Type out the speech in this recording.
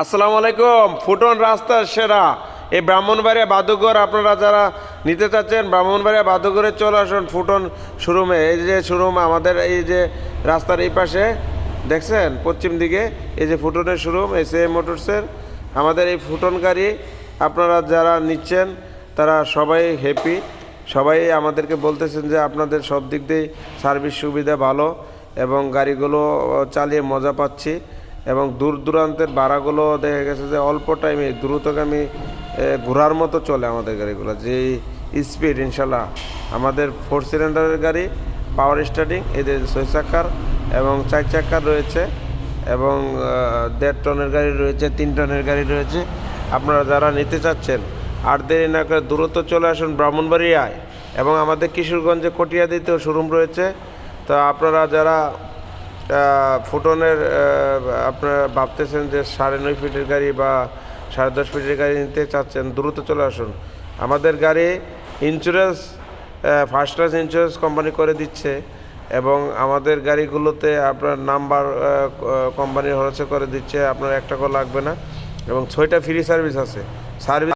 আসসালামু আলাইকুম। ফুটন রাস্তার সেরা এই ব্রাহ্মণবাড়িয়া বাদুঘর আপনারা যারা নিতে চাচ্ছেন ব্রাহ্মণবাড়িয়া বাদুঘরে চলে আসুন ফুটন শোরুমে। এই যে শোরুম আমাদের এই যে রাস্তার এই পাশে দেখছেন পশ্চিম দিকে এই যে ফুটনের শোরুম SM মোটরসের। আমাদের এই ফুটন গাড়ি আপনারা যারা নিচ্ছেন তারা সবাই হ্যাপি, সবাই আমাদেরকে বলতেছেন যে আপনাদের সব দিক দিয়ে সার্ভিস সুবিধা ভালো এবং গাড়িগুলো চালিয়ে মজা পাচ্ছি এবং দূর দূরান্তের ভাড়াগুলো দেখা গেছে যে অল্প টাইমে দ্রুতগামী ঘোরার মতো চলে আমাদের গাড়িগুলো। যেই স্পিড ইনশাল্লাহ আমাদের 4 সিলিন্ডারের গাড়ি, পাওয়ার স্টার্টিং, এদের 6 চাকার এবং 4 চাকার রয়েছে এবং 1.5 টনের গাড়ি রয়েছে, 3 টনের গাড়ি রয়েছে। আপনারা যারা নিতে চাচ্ছেন আর দেরি না করে দ্রুত চলে আসুন ব্রাহ্মণবাড়িয়ায় এবং আমাদের কিশোরগঞ্জে কটিয়াদিতেও শোরুম রয়েছে। তো আপনারা যারা ফুটনের আপনারা ভাবতেছেন যে 9.5 ফিটের গাড়ি বা 10.5 ফিটের গাড়ি নিতে চাচ্ছেন দ্রুত চলে আসুন। আমাদের গাড়ি insurance first class insurance company করে দিচ্ছে এবং আমাদের গাড়িগুলোতে আপনার নাম্বার কোম্পানি হরসে করে দিচ্ছে, আপনার 1 টাকাও লাগবে না এবং 6টা ফ্রি সার্ভিস আছে। সার্ভিস